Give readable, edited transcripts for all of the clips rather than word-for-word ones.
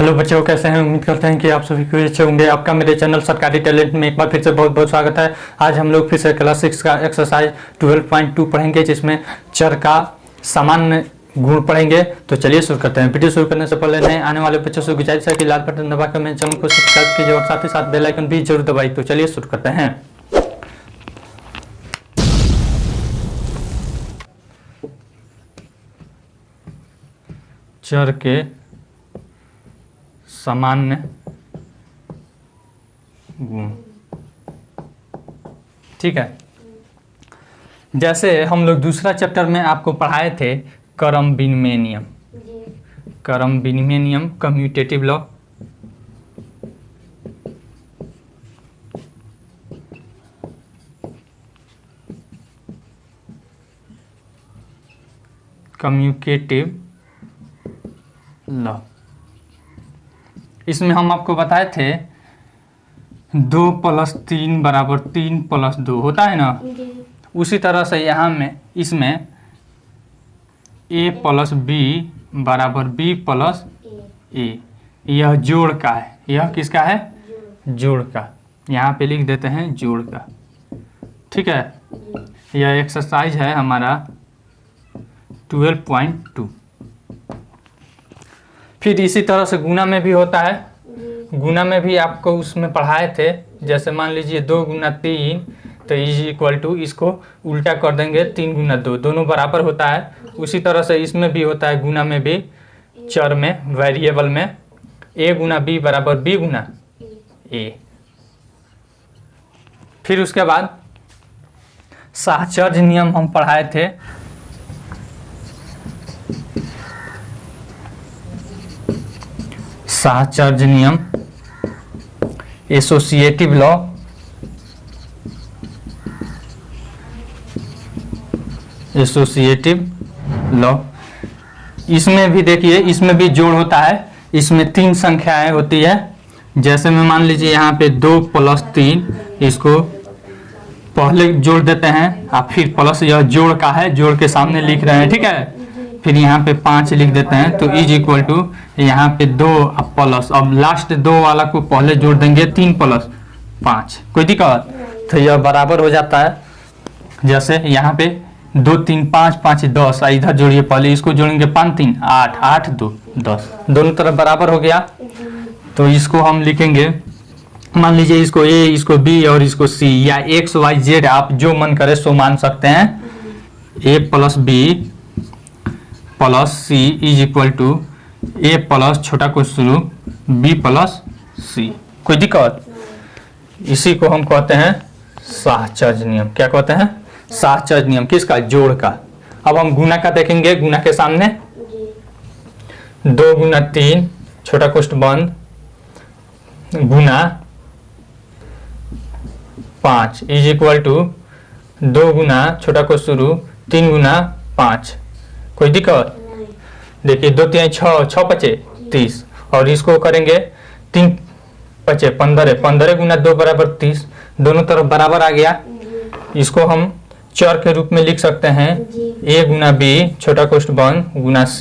Hello बच्चों, कैसे हैं? उम्मीद करते हैं कि आप सभी को अच्छे होंगे। आपका मेरे चैनल सरकारी टैलेंट में एक बार फिर से बहुत बहुत स्वागत है। आज हम लोग फिर से क्लास 6 का एक्सरसाइज 12.2 पढ़ेंगे, जिसमें चर का सामान्य गुण पढ़ेंगे। तो चलिए शुरू करते हैं। वीडियो शुरू करने से पहले नए आने वाले बच्चों से गुजारिश है कि लाल बटन दबाकर मेरे चैनल को सब्सक्राइब कीजिए और साथ ही साथ बेल आइकन भी जरूर दबाइए। तो चलिए शुरू करते हैं। चर के सामान्य गुण, ठीक है। जैसे हम लोग दूसरा चैप्टर में आपको पढ़ाए थे क्रम विनिमय नियम, क्रम विनिमय नियम, कम्यूटेटिव लॉ। कम्यूटेटिव लॉ, इसमें हम आपको बताए थे 2 + 3 = 3 + 2 होता है ना। उसी तरह से यहाँ में इसमें a + b = b + a, यह जोड़ का है। यह किसका है? जोड़ का। यहाँ पे लिख देते हैं जोड़ का, ठीक है। यह एक्सरसाइज है हमारा 12.2। फिर इसी तरह से गुना में भी होता है। गुना में भी आपको उसमें पढ़ाए थे। जैसे मान लीजिए 2 × 3 तो = इसको उल्टा कर देंगे 3 × 2, दोनों बराबर होता है। उसी तरह से इसमें भी होता है, गुना में भी, चर में, वेरिएबल में a × b = b × a। फिर उसके बाद साहचर्य नियम हम पढ़ाए थे। साहचर्य नियम, एसोसिएटिव लॉ, एसोसिएटिव लॉ। इसमें भी देखिए, इसमें भी जोड़ होता है। इसमें 3 संख्याएं होती है। जैसे में मान लीजिए यहाँ पे 2 + 3, इसको पहले जोड़ देते हैं और फिर प्लस, यह जोड़ का है, जोड़ के सामने लिख रहे हैं, ठीक है। फिर यहाँ पे 5 लिख देते हैं, तो = यहाँ पे 2 प्लस, अब लास्ट 2 वाला को पहले जोड़ देंगे 3 + 5, कोई दिक्कत? तो यह बराबर हो जाता है। जैसे यहाँ पे 2 3 5 5 10, इधर जोड़िए, पहले इसको जोड़ेंगे 5 3 8 8 2 10, दोनों तरफ बराबर हो गया। तो इसको हम लिखेंगे, मान लीजिए इसको a, इसको b और इसको c, या x y z, आप जो मन करे सो मान सकते हैं। a + b + c = a + छोटा को शुरू b + c, कोई दिक्कत? इसी को हम कहते हैं साहचर्य नियम। क्या कहते हैं? साहचर्य नियम। किसका? जोड़ का। अब हम गुना का देखेंगे। गुना के सामने 2 × 3 छोटा कोष्ठ बंद गुना 5 = 2 गुना छोटा कोष्ठ शुरू 3 × 5, कोई दिक्कत? देखिए 2 3 6 6 × 5 30, और इसको करेंगे 3 × 5 15, 15 × 2 = 30, दोनों तरफ बराबर आ गया। इसको हम चर के रूप में लिख सकते हैं। a × b छोटा कोष्ठ बंद गुना c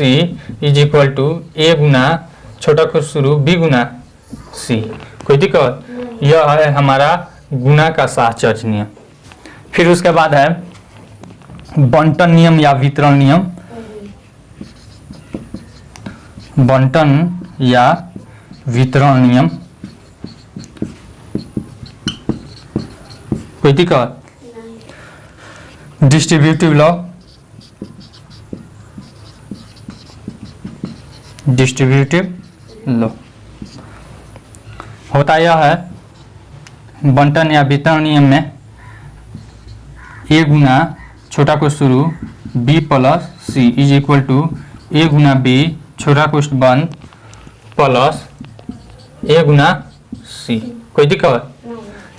= a गुना छोटा कोष्ठ शुरू b × c, कोई दिक्कत? यह है हमारा गुना का साहचर्य नियम। फिर उसके बाद है बंटन नियम या वितरण नियम। बंटन या वितरण नियम, कोई दिक्कत? डिस्ट्रीब्यूटिव लॉ, डिस्ट्रीब्यूटिव लॉ होता यह है, बंटन या वितरण नियम में a गुना छोटा को शुरू b + c = a × b छोटा कोष्ठ बंद प्लस a × c, कोई दिक्कत?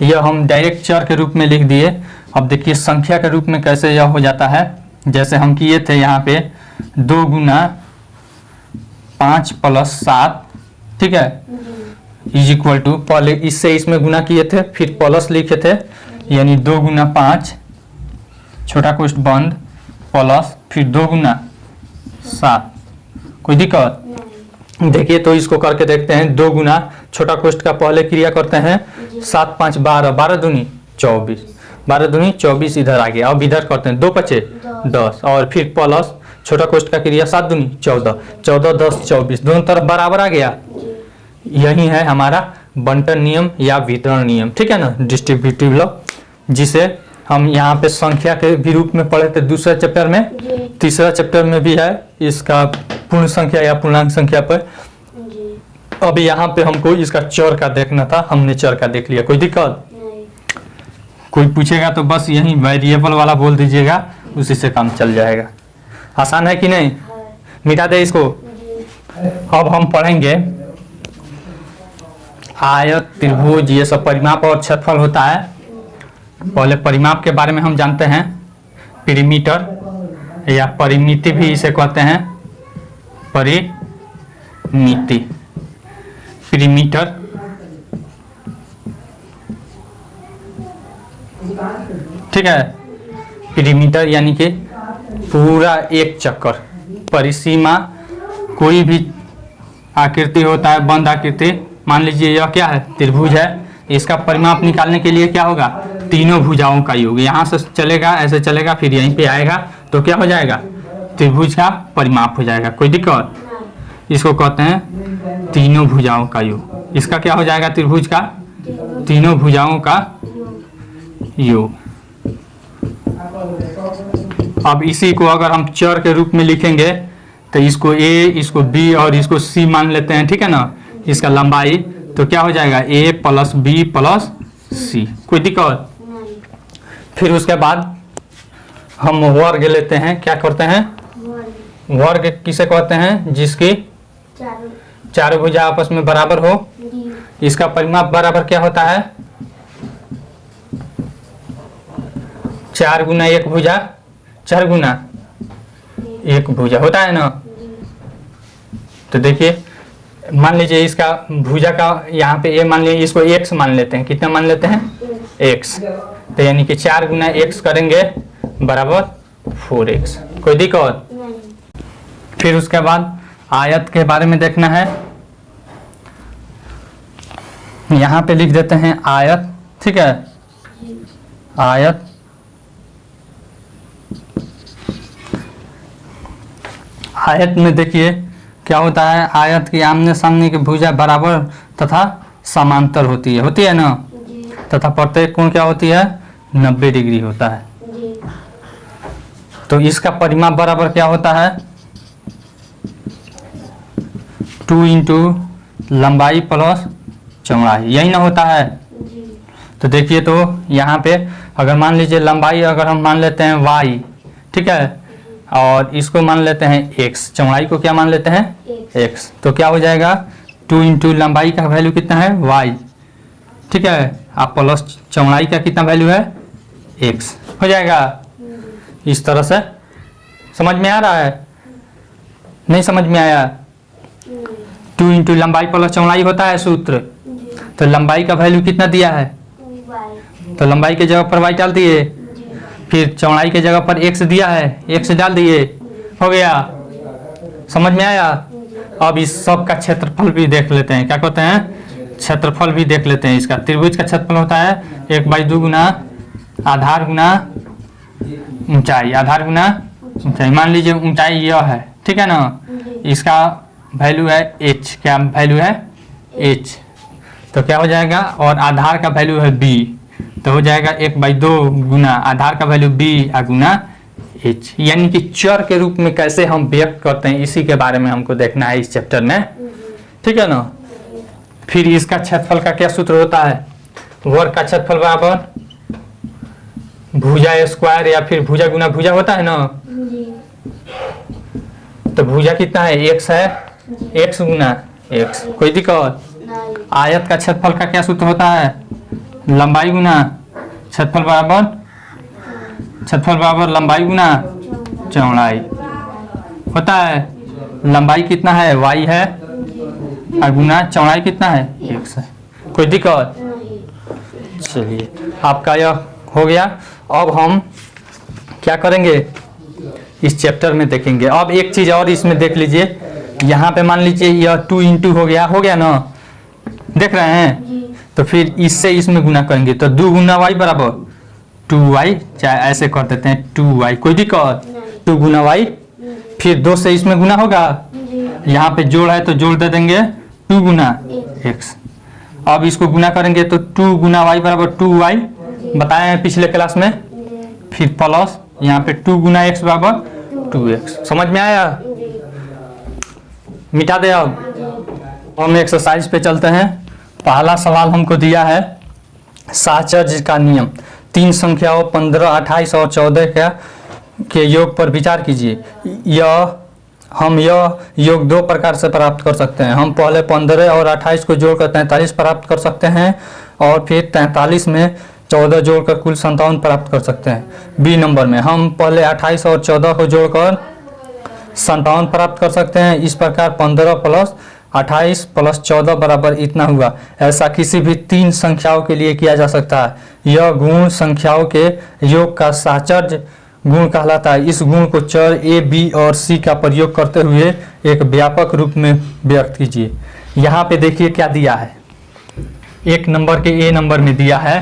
यह हम डायरेक्ट चर के रूप में लिख दिए। अब देखिए संख्या के रूप में कैसे यह हो जाता है। जैसे हम किए थे यहाँ पे 2 × 5 + 7, ठीक है, = पहले इससे इसमें गुना किए थे, फिर प्लस लिखे थे, यानी 2 × 5 छोटा कोष्ठ बंद प्लस फिर 2 × 7, कोई दिक्कत? देखिए तो इसको करके देखते हैं। 2 गुना छोटा कोष्ठ का पहले क्रिया करते हैं 7 5 12, 12 दूनी 24, 12 दूनी 24 इधर आ गया। अब इधर करते हैं 2 5 10 और फिर प्लस छोटा कोष्ठ का क्रिया 7 दूनी 14, 14 10 24, दोनों तरफ बराबर आ गया। यही है हमारा बंटन नियम या वितरण नियम, ठीक है ना, डिस्ट्रीब्यूटिव लॉ, जिसे हम यहाँ पे संख्या के भी रूप में पढ़े थे दूसरे चैप्टर में। तीसरा चैप्टर में भी है इसका पूर्ण संख्या या पूर्णांक संख्या पर। अभी यहाँ पे हमको इसका चर का देखना था, हमने चर का देख लिया। कोई दिक्कत नहीं? कोई पूछेगा तो बस यही वेरिएबल वाला बोल दीजिएगा, उसी से काम चल जाएगा। आसान है कि नहीं? मिटा दे इसको। अब हम पढ़ेंगे आयत, त्रिभुज, ये सब परिमाप और क्षेत्रफल होता है। पहले परिमाप के बारे में हम जानते हैं। परिमीटर या परिमिति भी इसे कहते हैं, परिमिति, परिमीटर। ठीक है, परिमीटर यानी कि पूरा एक चक्कर। परिसीमा कोई भी आकृति होता है, बंद आकृति, मान लीजिए यह क्या है, त्रिभुज है। इसका परिमाप निकालने के लिए क्या होगा, तीनों भुजाओं का योग। यहाँ से चलेगा, ऐसे चलेगा, फिर यहीं पे आएगा, तो क्या हो जाएगा, त्रिभुज का परिमाप हो जाएगा। कोई दिक्कत? इसको कहते हैं तीनों भुजाओं का योग। इसका क्या हो जाएगा, त्रिभुज का तीनों भुजाओं का योग। अब इसी को अगर हम चर के रूप में लिखेंगे तो इसको ए, इसको बी और इसको सी मान लेते हैं, ठीक है ना, इसका लंबाई, तो क्या हो जाएगा ए प्लस बी प्लस सी। कोई दिक्कत? फिर उसके बाद हम वर्ग लेते हैं। क्या करते हैं, वर्ग किसे कहते हैं, जिसकी चारों भुजा आपस में बराबर हो। इसका परिमाप बराबर क्या होता है, 4 गुना 1 भुजा, 4 गुना 1 भुजा होता है ना। तो देखिए मान लीजिए इसका भुजा का यहाँ पे ए मान लीजिए, इसको x मान लेते हैं। कितना मान लेते हैं, x। तो यानी कि 4 गुना x करेंगे बराबर 4x। कोई दिक्कत? फिर उसके बाद आयत के बारे में देखना है। यहाँ पे लिख देते हैं आयत, ठीक है, आयत। आयत में देखिए क्या होता है, आयत की आमने सामने की भुजा बराबर तथा समांतर होती है ना, तथा प्रत्येक कोण क्या होती है, 90 डिग्री होता है। तो इसका परिमाप बराबर क्या होता है, 2 इंटू लंबाई प्लस चौड़ाई, यही ना होता है। तो देखिए तो यहाँ पे अगर मान लीजिए लंबाई अगर हम मान लेते हैं y, ठीक है, और इसको मान लेते हैं x, चौड़ाई को क्या मान लेते हैं x, तो क्या हो जाएगा 2 इंटू लंबाई का वैल्यू कितना है y, ठीक है, आप प्लस चौड़ाई का कितना वैल्यू है x हो जाएगा। इस तरह से समझ में आ रहा है? नहीं समझ में आया? 2 इंटू लंबाई प्लस चौड़ाई होता है सूत्र। तो लंबाई का वैल्यू कितना दिया है, तो लंबाई के जगह पर y डाल दिए, फिर चौड़ाई के जगह पर x दिया है, x डाल दिए, हो गया। समझ में आया? अब इस सब का क्षेत्रफल भी देख लेते हैं। क्या कहते हैं, क्षेत्रफल भी देख लेते हैं। इसका त्रिभुज का क्षेत्रफल होता है 1/2 गुना आधार गुना ऊंचाई, आधार गुना ऊंचाई। मान लीजिए ऊंचाई यह है, ठीक है ना, इसका वैल्यू है h, क्या वैल्यू है h, तो क्या हो जाएगा, और आधार का वैल्यू है b, तो हो जाएगा 1/2 गुना आधार का वैल्यू b गुना h। यानी कि चर के रूप में कैसे हम व्यक्त करते हैं, इसी के बारे में हमको देखना है इस चैप्टर में, ठीक है ना। फिर इसका क्षेत्रफल का क्या सूत्र होता है, वर्ग का क्षेत्रफल बराबर भुजा स्क्वायर या फिर भुजा गुना भुजा होता है ना। तो भुजा कितना है, x है, x गुना x। कोई दिक्कत? आयत का क्षेत्रफल का क्या सूत्र होता है, लंबाई गुना क्षेत्रफल बराबर लंबाई गुना चौड़ाई होता है। लंबाई कितना है, y है, और गुना चौड़ाई कितना है, x है। कोई दिक्कत? चलिए आपका यह हो गया। अब हम क्या करेंगे, इस चैप्टर में देखेंगे। अब एक चीज और इसमें देख लीजिए, यहाँ पे मान लीजिए यह 2 इंटू हो गया ना, देख रहे हैं। तो फिर इससे इसमें गुना करेंगे तो 2 गुना y बराबर 2y, चाहे ऐसे कर देते हैं 2y, कोई दिक्कत। 2 गुना y, फिर 2 से इसमें गुना होगा, यहाँ पे जोड़ है तो जोड़ दे देंगे 2 गुना x। अब इसको गुना करेंगे तो 2 गुना y बराबर 2y बताए हैं पिछले क्लास में। फिर प्लस यहाँ पे 2 गुना x बराबर 2x। समझ में आया? मिटा दे। अब हम एक्सरसाइज पे चलते हैं। पहला सवाल हमको दिया है साहचर्य का नियम। 3 संख्याओं 15, 28 और 14 के योग पर विचार कीजिए। हम यह योग 2 प्रकार से प्राप्त कर सकते हैं। हम पहले 15 और 28 को जोड़कर 43 प्राप्त कर सकते हैं और फिर 43 में 14 जोड़कर कुल 57 प्राप्त कर सकते हैं। बी नंबर में हम पहले 28 और 14 को जोड़कर 57 प्राप्त कर सकते हैं। इस प्रकार 15 प्लस 28 प्लस 14 बराबर इतना हुआ। ऐसा किसी भी 3 संख्याओं के लिए किया जा सकता है। यह गुण संख्याओं के योग का साहचर्य गुण कहलाता है। इस गुण को चर ए, बी और सी का प्रयोग करते हुए एक व्यापक रूप में व्यक्त कीजिए। यहाँ पे देखिए क्या दिया है। 1 नंबर के ए नंबर में दिया है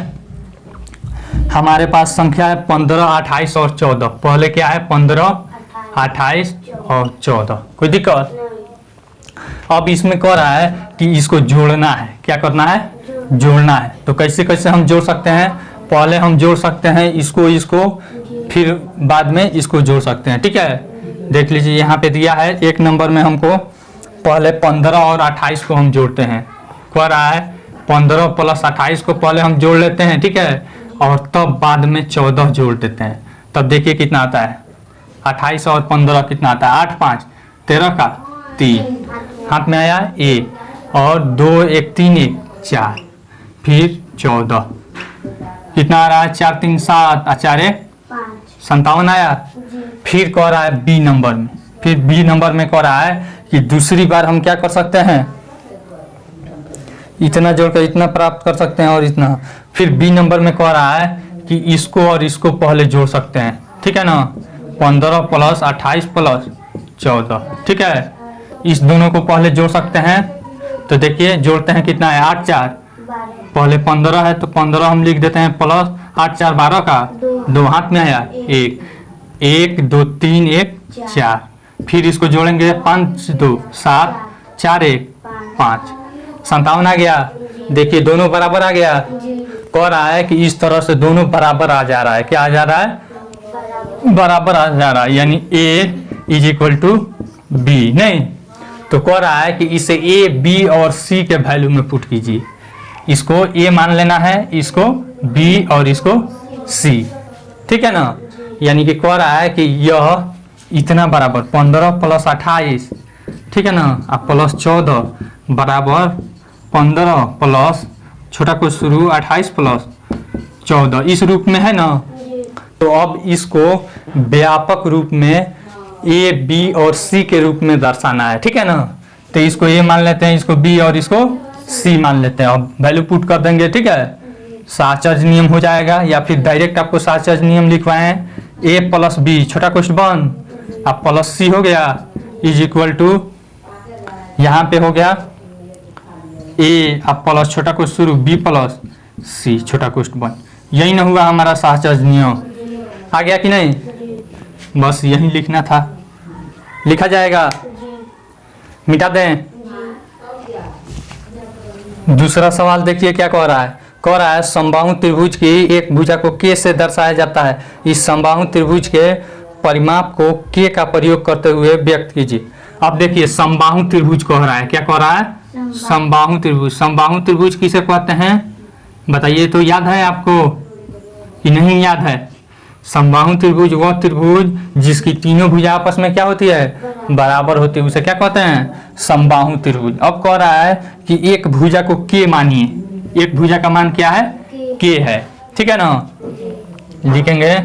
हमारे पास संख्या है 15, 28 और 14। पहले क्या है 15, 28 और 14, कोई दिक्कत। अब इसमें कह रहा है कि इसको जोड़ना है। क्या करना है? जोड़ना है। तो कैसे कैसे हम जोड़ सकते हैं? पहले हम जोड़ सकते हैं इसको, फिर बाद में इसको जोड़ सकते हैं। ठीक है, देख लीजिए यहाँ पे दिया है 1 नंबर में हमको पहले 15 और 28 को हम जोड़ते हैं। कह रहा है 15 प्लस 28 को पहले हम जोड़ लेते हैं, ठीक है, और तब बाद में 14 जोड़ देते हैं। तब देखिए कितना आता है, 28 और 15 कितना आता है, 8 5 13 का 3, हाथ में आया 1 और 2 1 3 1 4, फिर 14 कितना आ रहा है, 4 3 7 4 1 57 आया। फिर कह रहा है बी नंबर में, फिर बी नंबर में कह रहा है कि दूसरी बार हम क्या कर सकते हैं, इतना जोड़कर इतना प्राप्त कर सकते हैं और इतना। फिर बी नंबर में कह रहा है कि इसको और इसको पहले जोड़ सकते हैं, ठीक है ना, 15 प्लस 28 प्लस 14, ठीक है, इस दोनों को पहले जोड़ सकते हैं। तो देखिए जोड़ते हैं, कितना है 8 4, पहले 15 है तो 15 हम लिख देते हैं प्लस 8 4 12 का 2, हाथ में आया 1 1 2 3 1 4, फिर इसको जोड़ेंगे 5 2 7 4 1 5, 57 आ गया। देखिए दोनों बराबर आ गया। कह रहा है कि इस तरह से दोनों बराबर आ जा रहा है। क्या आ जा रहा है, बराबर आ जा रहा है, यानी A is equal to B. नहीं तो कह रहा है कि इसे ए बी और सी के वैल्यू में पुट कीजिए। इसको ए मान लेना है, इसको बी और इसको सी, ठीक है ना। यानी कि कह रहा है कि यह इतना बराबर 15 प्लस 28, ठीक है ना, अब प्लस 14 बराबर 15 प्लस छोटा को शुरू 28 प्लस 14, इस रूप में है ना। तो अब इसको व्यापक रूप में ए बी और सी के रूप में दर्शाना है, ठीक है ना। तो इसको ए मान लेते हैं, इसको बी और इसको सी मान लेते हैं। अब वैल्यू पुट कर देंगे, ठीक है, साहचर्य नियम हो जाएगा, या फिर डायरेक्ट आपको साहचर्य नियम लिखवाएं, ए प्लस बी छोटा क्वेश्चन अब प्लस सी हो गया इज इक्वल टू, यहाँ पे हो गया ए अब प्लस छोटा क्वेश्चन शुरू बी प्लस सी छोटा क्वेश्चन। यही ना हुआ हमारा साहचर्य नियम, आ गया कि नहीं। बस यही लिखना था, लिखा जाएगा, मिटा दें। दूसरा सवाल देखिए क्या कह रहा है। कह रहा है समबाहु त्रिभुज की एक भुजा को के से दर्शाया जाता है। इस समबाहु त्रिभुज के परिमाप को के का प्रयोग करते हुए व्यक्त कीजिए। अब देखिए समबाहु त्रिभुज कह रहा है, क्या कह रहा है, समबाहु त्रिभुज। समबाहु त्रिभुज किसे कहते हैं बताइए तो, याद है आपको कि नहीं याद है। समबाहु त्रिभुज वह त्रिभुज जिसकी तीनों भुजा आपस में क्या होती है, बराबर होती है, उसे क्या कहते हैं, समबाहु त्रिभुज। अब कह रहा है कि एक भुजा को के मानिए, एक भुजा का मान क्या है, के है, ठीक है ना। लिखेंगे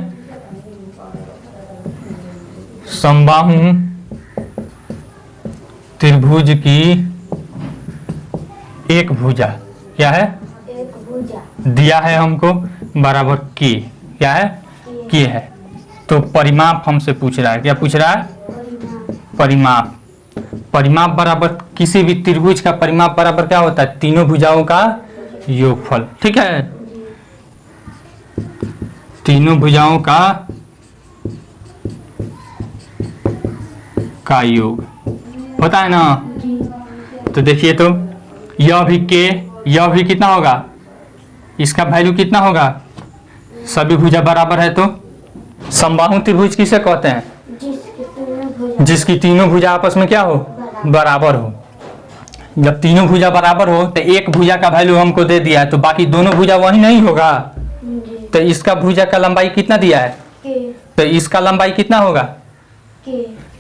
समबाहु त्रिभुज की एक भुजा क्या है, एक भुजा दिया है हमको बराबर के, क्या है, के है। तो परिमाप हमसे पूछ रहा है, क्या पूछ रहा है, परिमाप। परिमाप बराबर, किसी भी त्रिभुज का परिमाप बराबर क्या होता है? तीनों भुजाओं का योगफल। ठीक है, तीनों भुजाओं का योग होता है ना। तो देखिए, तो यह भी के, यह भी कितना होगा? इसका वैल्यू कितना होगा? सभी भुजा बराबर है तो समबाहु त्रिभुज किसे कहते हैं? जिसकी तीनों भुजा आपस में क्या हो? बराबर हो। जब तीनों भुजा बराबर हो तो एक भुजा का वैल्यू हमको दे दिया है, तो बाकी दोनों भुजा वही नहीं होगा। तो इसका भुजा का लंबाई कितना दिया है? तो इसका लंबाई कितना होगा?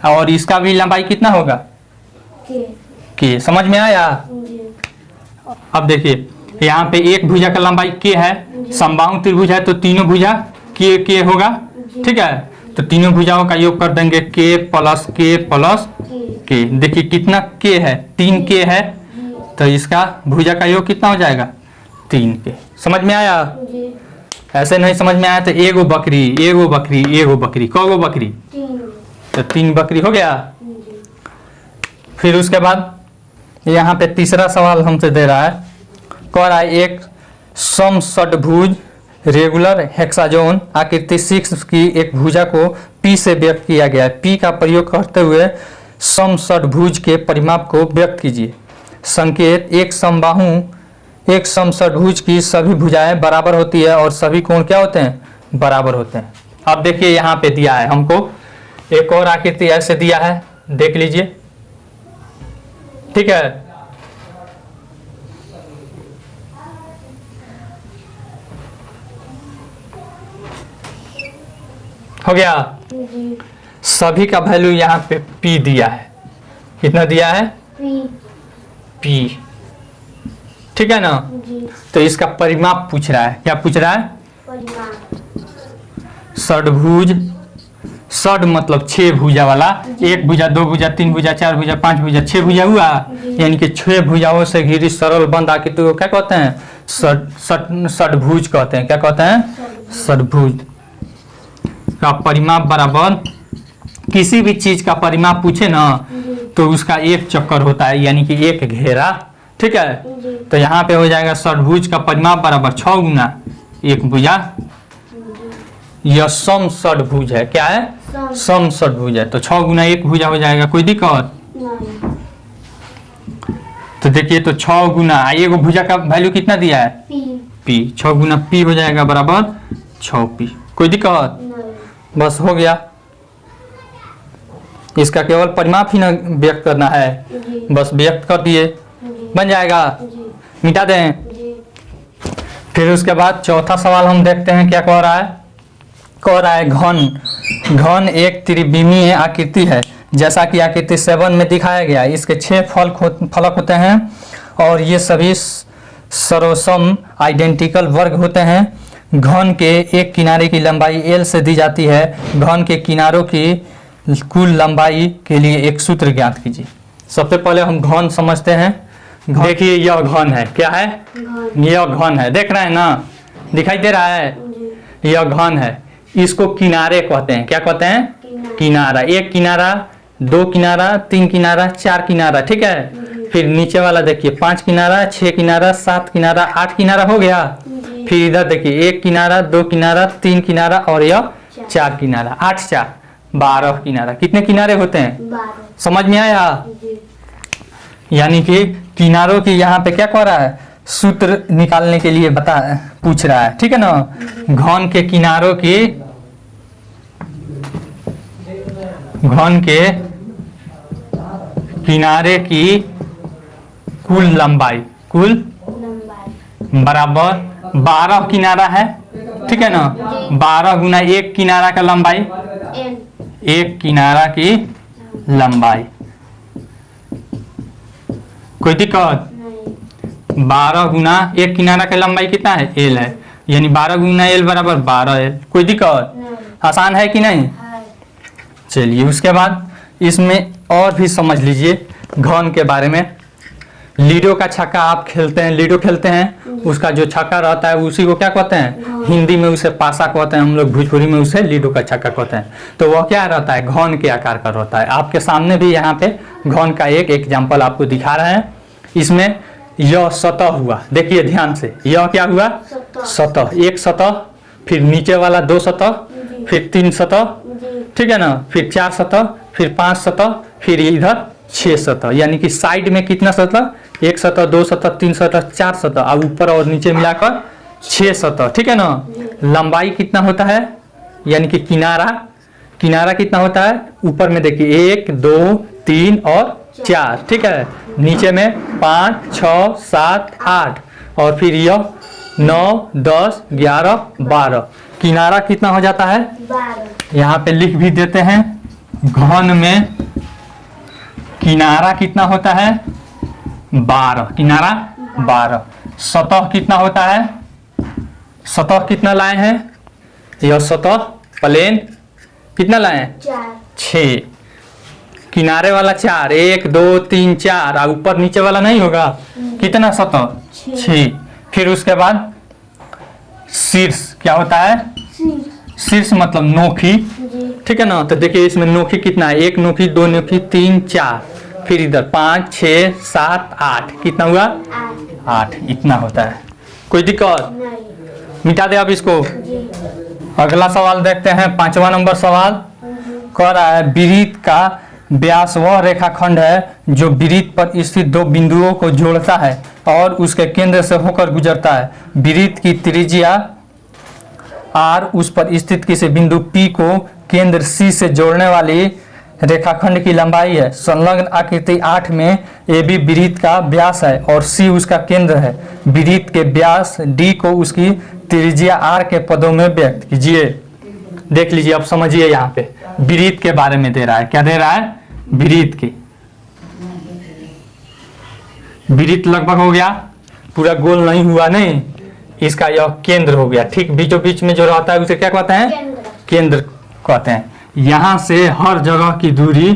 और इसका भी लंबाई कितना होगा? के। समझ में आया? अब देखिए, यहाँ पे एक भुजा का लंबाई के है, समबाहु त्रिभुज है तो तीनों भुजा के होगा। ठीक है, तो तीनों भुजाओं का योग कर देंगे के प्लस के। देखिए कितना के है? 3 के है, तो इसका भुजा का योग कितना हो जाएगा? 3 के। समझ में आया? ऐसे नहीं समझ में आया तो एगो बकरी एगो बकरी एगो बकरी, कौगो बकरी? तो 3 बकरी हो गया। फिर उसके बाद यहाँ पे तीसरा सवाल हमसे दे रहा है, कह रहा है एक समषड्भुज रेगुलर हेक्सागोन आकृति 6 की एक भुजा को P से व्यक्त किया गया है। P का प्रयोग करते हुए समषड्भुज के परिमाप को व्यक्त कीजिए। संकेत, एक समषड्भुज की सभी भुजाएं बराबर होती है और सभी कोण क्या होते हैं? बराबर होते हैं। अब देखिए यहाँ पे दिया है हमको एक और आकृति ऐसे दिया है, देख लीजिए। ठीक है, हो गया। सभी का वैल्यू यहाँ पे P दिया है। कितना दिया है? P। ठीक है ना। तो इसका परिमाप पूछ रहा है। क्या पूछ रहा है? षड्भुज, षड मतलब 6 भुजा वाला, 1 भुजा 2 भुजा 3 भुजा 4 भुजा 5 भुजा 6 भुजा हुआ, यानी कि 6 भुजाओं से घिरी सरल बंद आकृति को क्या कहते हैं? षड्भुज कहते हैं। क्या कहते हैं? षड्भुज का परिमाप बराबर, किसी भी चीज का परिमाप पूछे ना तो उसका एक चक्कर होता है, यानी कि एक घेरा। ठीक है, तो यहाँ पे हो जाएगा षड्भुज का परिमाप बराबर 6 गुना 1 भुजा। यह समषड्भुज है। क्या है? समषड्भुज है, तो 6 गुना 1 भुजा हो जाएगा। कोई दिक्कत? तो देखिए, तो 6 गुना एगो भुजा का वैल्यू कितना दिया है? P। 6 गुना P हो जाएगा बराबर 6P। कोई दिक्कत? बस हो गया। इसका केवल परिमाप ही ना व्यक्त करना है, बस व्यक्त कर दिए, बन जाएगा। मिटा दें। फिर उसके बाद चौथा सवाल हम देखते हैं क्या कह रहा है। कह रहा है घन एक त्रिविमीय आकृति है, जैसा कि आकृति 7 में दिखाया गया। इसके 6 फलक होते हैं और ये सभी सर्वसम आइडेंटिकल वर्ग होते हैं। घन के एक किनारे की लंबाई L से दी जाती है। घन के किनारों की कुल लंबाई के लिए एक सूत्र ज्ञात कीजिए। सबसे पहले हम घन समझते हैं। देखिए, यह घन है। क्या है? यह घन है। देख रहे हैं ना, दिखाई दे रहा है? यह घन है। इसको किनारे कहते हैं। क्या कहते हैं? किनारा। 1 किनारा 2 किनारा 3 किनारा 4 किनारा। ठीक है, फिर नीचे वाला देखिए 5 किनारा 6 किनारा 7 किनारा 8 किनारा हो गया। फिर इधर देखिए 1 किनारा 2 किनारा 3 किनारा और यह 4 किनारा। 8 4 12 किनारा। कितने किनारे होते हैं? 12। समझ में आया? यानी कि किनारों की यहाँ पे क्या कह रहा है? सूत्र निकालने के लिए पूछ रहा है। ठीक है ना। घन के किनारों की, घन के किनारे की कुल लंबाई बराबर 12 किनारा है। ठीक है ना। 12 गुना 1 किनारा का लंबाई, 1 किनारा की लंबाई। कोई दिक्कत? 12 गुना 1 किनारा का लंबाई कितना है? L है, यानी 12 गुना L बराबर 12L। कोई दिक्कत? आसान है कि नहीं? चलिए, उसके बाद इसमें और भी समझ लीजिए घन के बारे में। लीडो का छक्का आप खेलते हैं, लीडो खेलते हैं उसका जो छक्का रहता है उसी को क्या कहते हैं, हिंदी में उसे पासा कहते हैं, हम लोग भोजपुरी में उसे लीडो का छक्का कहते हैं। तो वह क्या रहता है, घन के आकार का रहता है। आपके सामने भी यहाँ पे घन का एक एग्जाम्पल आपको दिखा रहे हैं। इसमें यह सतह हुआ, देखिए ध्यान से, यह क्या हुआ, सतह, एक सतह, फिर नीचे वाला 2 सतह, फिर 3 सतह, ठीक है ना, फिर 4 सतह, फिर 5 सतह, फिर इधर 6 सतह, यानी कि साइड में कितना सतह, 1 सतह, 2 सतह, 3 सतह, 4 सतह, और ऊपर और नीचे मिलाकर 6 सतह, ठीक है ना। लंबाई कितना होता है, यानी कि किनारा कितना होता है, ऊपर में देखिए 1 2 3 और 4, ठीक है, नीचे में 5 6 7 8, और फिर यह 9 10 11 12, किनारा कितना हो जाता है 12। यहाँ पे लिख भी देते हैं, घन में किनारा कितना होता है 12, किनारा 12। सतह कितना होता है, सतह कितना लाए हैं, यह सतह प्लेन कितना लाए हैं 6, किनारे वाला 4, 1 2 3 4, और ऊपर नीचे वाला नहीं होगा, कितना सतह 6। फिर उसके बाद शीर्ष क्या होता है, शीर्ष मतलब नोखी, ठीक है ना। तो देखिए इसमें नोखी कितना है, 1 नोखी 2 नोखी 3 4, फिर इधर 5 6 7 8, कितना हुआ 8, इतना होता है। कोई दिक्कत, मिटा दे अब इसको। अगला सवाल देखते हैं, 5वां नंबर सवाल कह रहा है, वृत्त का व्यास वह रेखाखंड है जो वृत्त पर स्थित 2 बिंदुओं को जोड़ता है और उसके केंद्र से होकर गुजरता है। वृत्त की त्रिज्या R उस पर स्थित किसी बिंदु P को केंद्र C से जोड़ने वाली रेखाखंड की लंबाई है। संलग्न आकृति 8 में AB वृत्त का व्यास है और C उसका केंद्र है। वृत्त के व्यास D को उसकी त्रिज्या R के पदों में व्यक्त कीजिए। देख लीजिए, अब समझिए, यहाँ पे वृत्त के बारे में दे रहा है, क्या दे रहा है, वृत्त की। वृत्त लगभग हो गया, पूरा गोल नहीं हुआ, नहीं, इसका यह केंद्र हो गया, ठीक बीचों बीच में जो रहता है उसे क्या कहते हैं, केंद्र कहते हैं। यहाँ से हर जगह की दूरी,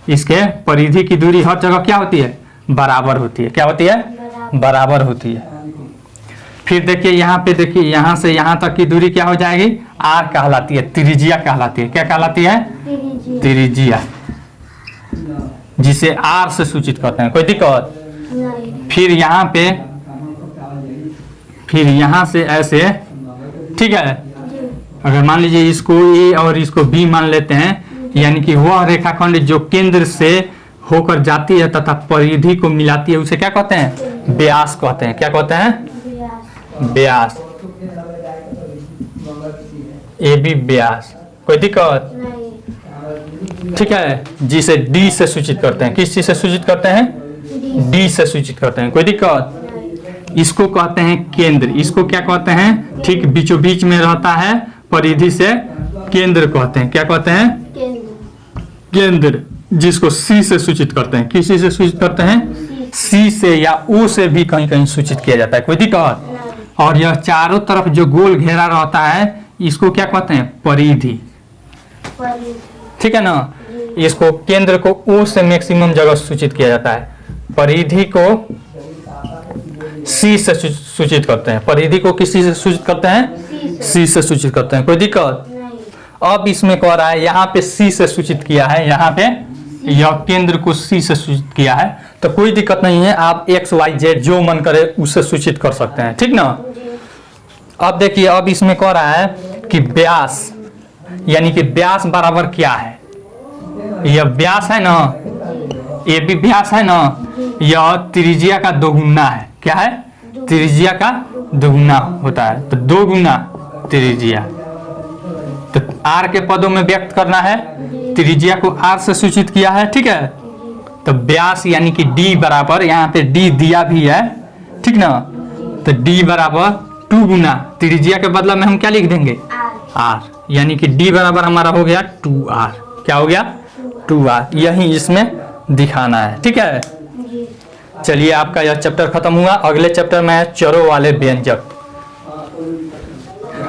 इसके परिधि की दूरी हर जगह क्या होती है, बराबर होती है। क्या होती है, बराबर होती है। फिर देखिए यहाँ पे, देखिए यहाँ से यहाँ तक की दूरी क्या हो जाएगी, R कहलाती है, त्रिज्या कहलाती है। क्या कहलाती है, त्रिज्या, जिसे R से सूचित करते हैं। कोई दिक्कत, फिर यहाँ पे, फिर यहाँ से ऐसे, ठीक है, अगर मान लीजिए इसको A और इसको B मान लेते हैं, यानी कि वह रेखाखंड जो केंद्र से होकर जाती है तथा परिधि को मिलाती है उसे क्या कहते हैं, व्यास कहते हैं। क्या कहते हैं, व्यास, AB व्यास। कोई दिक्कत, ठीक है, जिसे D से सूचित करते हैं। किस चीज से सूचित करते हैं, D से सूचित करते हैं। कोई दिक्कत, इसको कहते हैं केंद्र। इसको क्या कहते हैं, ठीक बीचों बीच में रहता है, परिधि से केंद्र कहते हैं। क्या कहते हैं, केंद्र, जिसको C से सूचित करते हैं। किस चीज से सूचित करते हैं, C से या O से भी कहीं कहीं सूचित किया जाता है। कोई दिक्कत, और यह चारों तरफ जो गोल घेरा रहता है इसको क्या कहते हैं, परिधि, ठीक है ना। इसको केंद्र को O से मैक्सिमम जगह सूचित किया जाता है, परिधि को C से सूचित करते हैं। परिधि को किसी से सूचित करते हैं, C से सूचित करते हैं। कोई दिक्कत, अब इसमें कह रहा है यहाँ पे C से सूचित किया है, यहाँ पे यह केंद्र को C से सूचित किया है, तो कोई दिक्कत नहीं है, आप X Y Z जो मन करे उससे सूचित कर सकते हैं, ठीक ना। अब देखिए, अब इसमें कह रहा है कि व्यास, यानी कि व्यास बराबर क्या है, यह व्यास है ना, ये भी व्यास है ना, यह त्रिज्या का दोगुना है। क्या है, त्रिज्या का दोगुना होता है, तो 2 गुना त्रिज्या। तो R के पदों में व्यक्त करना है, त्रिज्या को R से सूचित किया है, ठीक है। तो व्यास यानी कि D बराबर, यहाँ पे D दिया भी है, ठीक ना, तो D बराबर 2 गुना त्रिज्या के बदला में हम क्या लिख देंगे, R, यानी कि D बराबर हमारा हो गया 2R। क्या हो गया, 2R, यही इसमें दिखाना है, ठीक है। चलिए, आपका यह चैप्टर खत्म हुआ। अगले चैप्टर में है चरों वाले व्यंजक।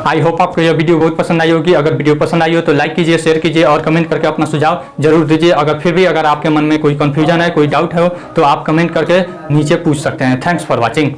आई होप आपको यह वीडियो बहुत पसंद आई होगी। अगर वीडियो पसंद आई हो तो लाइक कीजिए, शेयर कीजिए और कमेंट करके अपना सुझाव जरूर दीजिए। अगर फिर भी अगर आपके मन में कोई कंफ्यूजन है, कोई डाउट है तो आप कमेंट करके नीचे पूछ सकते हैं। Thanks for watching.